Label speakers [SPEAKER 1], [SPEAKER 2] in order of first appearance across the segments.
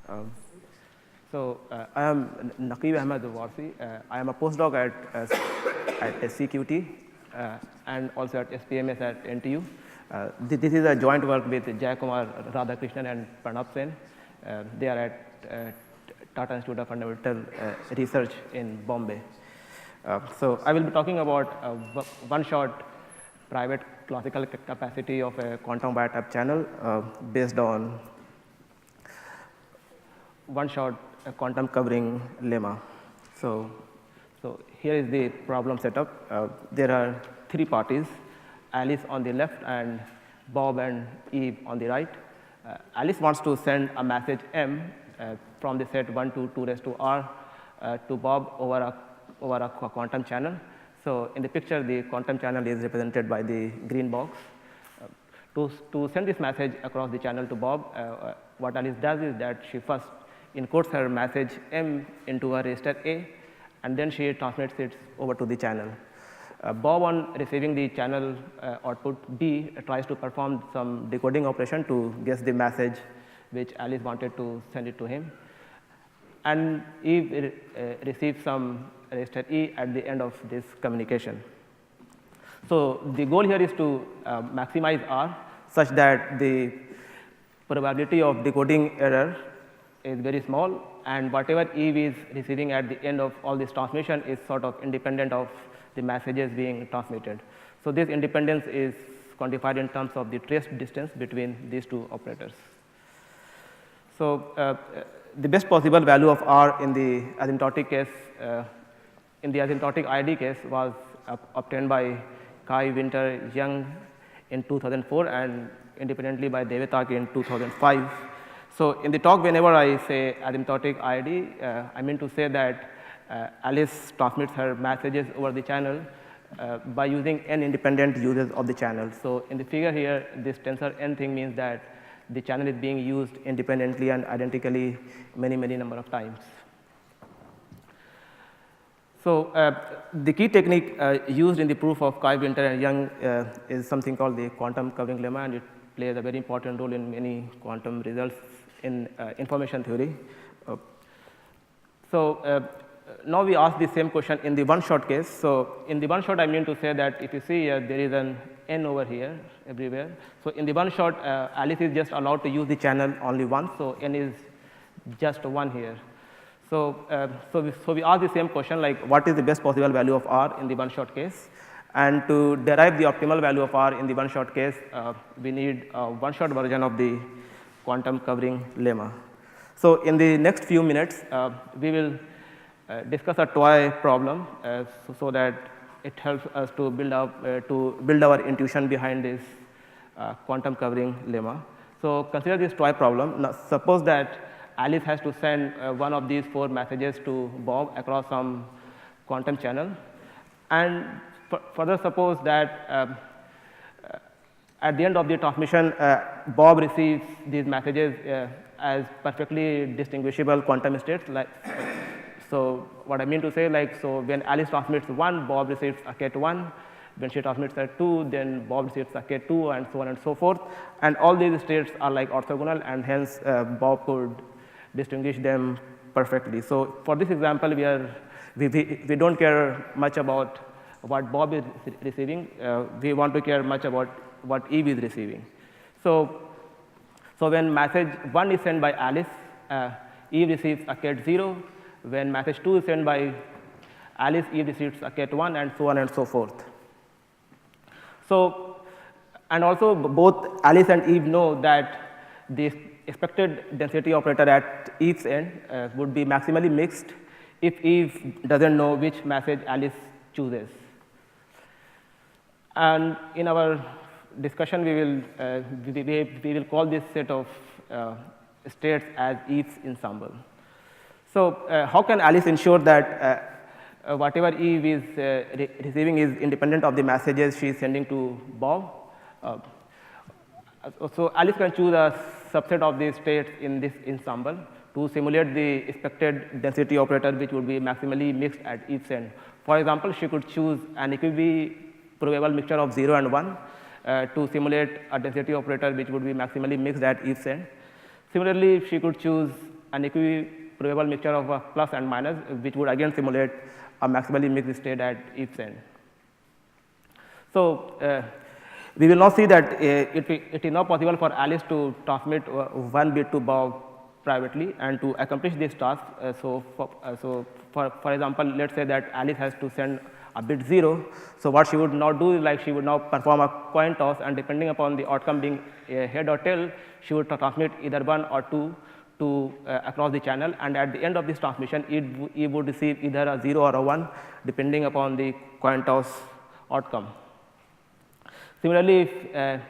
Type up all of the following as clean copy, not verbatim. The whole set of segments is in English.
[SPEAKER 1] Um, I am Naqueeb Ahmed Warsi. I am a postdoc at CQT and also at SPMS at NTU. This is a joint work with Jaikumar, Radhakrishnan, and Pranab. They are at Tata Institute of Fundamental Research in Bombay. So I will be talking about one-shot private classical capacity of a quantum wiretap channel based on one-shot quantum covering lemma. So here is the problem setup. There are three parties, Alice on the left and Bob and Eve on the right. Alice wants to send a message M from the set 1 to 2 raised to R to Bob over a quantum channel. So in the picture, the quantum channel is represented by the green box. To send this message across the channel to Bob, what Alice does is that she first encodes her message M into a register A, and then she transmits it over to the channel. Bob, on receiving the channel output B, tries to perform some decoding operation to guess the message which Alice wanted to send it to him. And Eve receives some register E at the end of this communication. So the goal here is to maximize R such that the probability of decoding error is very small, and whatever Eve is receiving at the end of all this transmission is sort of independent of the messages being transmitted. So this independence is quantified in terms of the trace distance between these two operators. So the best possible value of R in the asymptotic case, in the asymptotic ID case, was obtained by Kai, Winter, Young in 2004 and independently by Devetak in 2005. So in the talk, whenever I say asymptotic ID, I mean to say that Alice transmits her messages over the channel by using n independent uses of the channel. So in the figure here, this tensor n thing means that the channel is being used independently and identically many number of times. So the key technique used in the proof of Kai, Winter, and Young is something called the quantum covering lemma, and it plays a very important role in many quantum results in information theory. Now we ask the same question in the one-shot case. So in the one-shot, I mean to say that if you see here, there is an n over here everywhere. So in the one-shot, Alice is just allowed to use the channel only once, so n is just 1 here. So we ask the same question, like what is the best possible value of R in the one-shot case? And to derive the optimal value of R in the one-shot case, we need a one-shot version of the quantum covering lemma. So in the next few minutes, we will discuss a toy problem so that it helps us to build our intuition behind this quantum covering lemma. So consider this toy problem. Now suppose that Alice has to send one of these 4 messages to Bob across some quantum channel, and further suppose that at the end of the transmission, Bob receives these messages as perfectly distinguishable quantum states. So what I mean to say, so when Alice transmits 1, Bob receives a ket 1. When she transmits a 2, then Bob receives a ket 2, and so on and so forth. And all these states are orthogonal, and hence Bob could distinguish them perfectly. So for this example, we don't care much about what Bob is receiving. We want to care much about what Eve is receiving. So when message 1 is sent by Alice, Eve receives a ket 0. When message 2 is sent by Alice, Eve receives a ket 1, and so on and so forth. So, and also both Alice and Eve know that the expected density operator at Eve's end would be maximally mixed if Eve doesn't know which message Alice chooses. And in our discussion, we will call this set of states as Eve's ensemble. So how can Alice ensure that whatever Eve is receiving is independent of the messages she is sending to Bob? So Alice can choose a subset of these states in this ensemble to simulate the expected density operator, which would be maximally mixed at each end. For example, she could choose an equiprobable mixture of 0 and 1 to simulate a density operator which would be maximally mixed at each end. Similarly, she could choose an equiprobable mixture of a plus and minus, which would again simulate a maximally mixed state at each end. So we will now see that it is now possible for Alice to transmit one bit to Bob privately, and to accomplish this task. For example, let's say that Alice has to send a bit 0. So what she would now do is, like, she would now perform a coin toss, and depending upon the outcome being head or tail, she would transmit either 1 or 2 to across the channel, and at the end of this transmission, it would receive either a 0 or a 1 depending upon the coin toss outcome. Similarly, if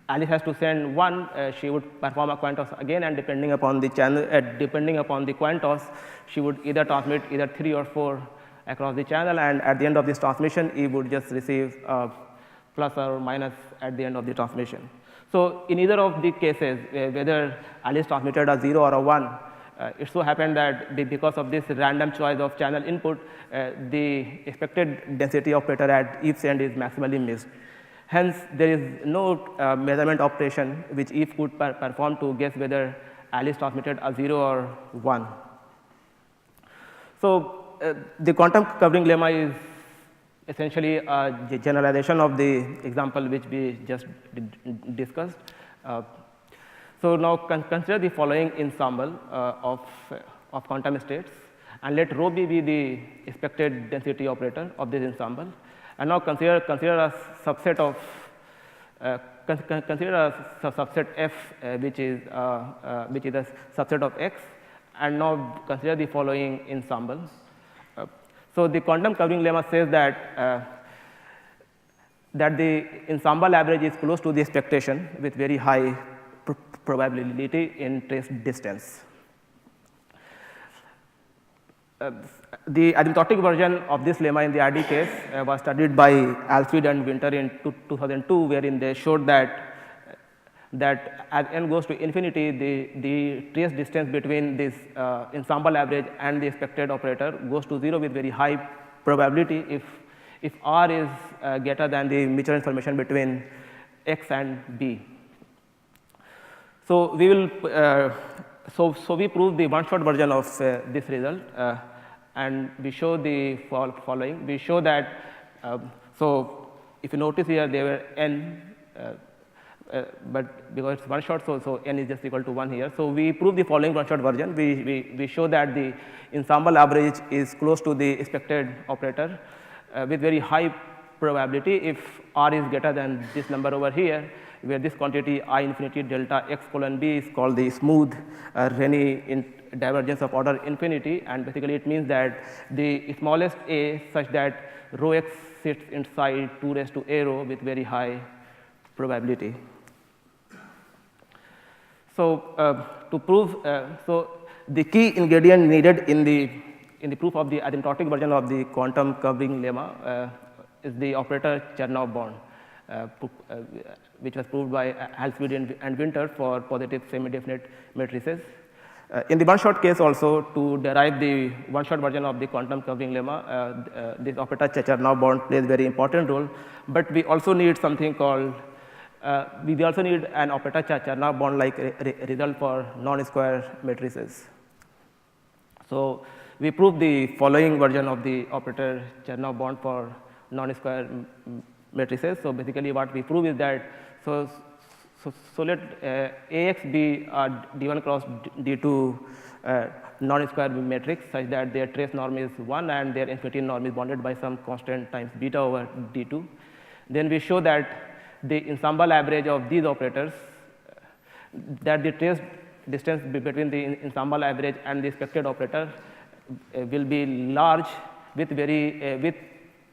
[SPEAKER 1] Alice has to send 1, she would perform a coin toss again, and depending upon the channel, depending upon the coin toss, she would either transmit either 3 or 4 across the channel, and at the end of this transmission, it would just receive plus or minus at the end of the transmission. So in either of the cases, whether Alice transmitted a 0 or a 1, it so happened that because of this random choice of channel input, the expected density operator at each end is maximally mixed. Hence, there is no measurement operation which Eve could perform to guess whether Alice transmitted a 0 or 1. So the quantum covering lemma is essentially a generalization of the example which we just discussed. So now consider the following ensemble of quantum states, and let rho b be the expected density operator of this ensemble. And now consider a subset of subset f, which is a subset of x, and now consider the following ensemble. So the quantum covering lemma says that the ensemble average is close to the expectation with very high probability in trace distance. The asymptotic version of this lemma in the RD case was studied by Alfred and Winter in 2002, wherein they showed that as n goes to infinity, the trace distance between this ensemble average and the expected operator goes to 0 with very high probability if R is greater than the mutual information between x and b. So we will so we prove the one-shot version of this result, and we show the following. We show that so if you notice here, there were n. But because it's one shot, so n is just equal to 1 here. So we prove the following one shot version. We show that the ensemble average is close to the expected operator with very high probability if R is greater than this number over here, where this quantity I infinity delta x colon b is called the smooth Rayleigh divergence of order infinity, and basically it means that the smallest a such that rho x sits inside 2 raised to a rho with very high probability. So to prove, so the key ingredient needed in the proof of the asymptotic version of the quantum covering lemma is the operator Chernow bond, which was proved by Halsfield and Winter for positive semi-definite matrices. In the one-shot case also, to derive the one-shot version of the quantum covering lemma, this operator Chernow bond plays a very important role, but we also need something called we also need an operator Chernow bond like result for non-square matrices. So we prove the following version of the operator Chernow bond for non-square matrices. So basically what we prove is that so let AX be a D1 cross D2 non-square matrix such that their trace norm is 1 and their infinity norm is bounded by some constant times beta over D2. Then we show that the ensemble average of these operators, that the trace distance between the ensemble average and the expected operator will be large with with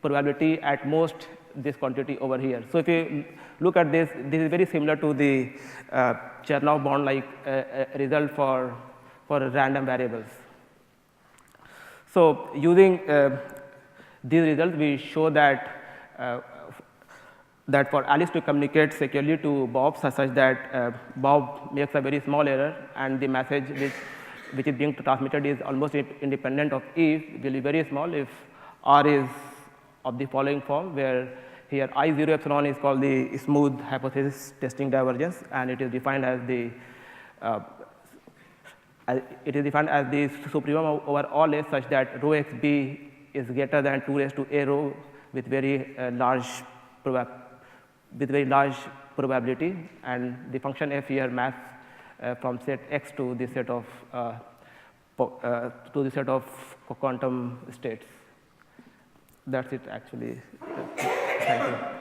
[SPEAKER 1] probability at most this quantity over here. So if you look at this, this is very similar to the Chernow bond like result for random variables. So using these results, we show that that for Alice to communicate securely to Bob such that Bob makes a very small error and the message which is being transmitted is almost independent of Eve will be very small if R is of the following form, where here I0 epsilon is called the smooth hypothesis testing divergence, and it is defined as it is defined as the supremum over all A such that rho xb is greater than 2 raised to a rho with very large probability, and the function f here maps from set x to the set of quantum states. That's it actually. Thank you.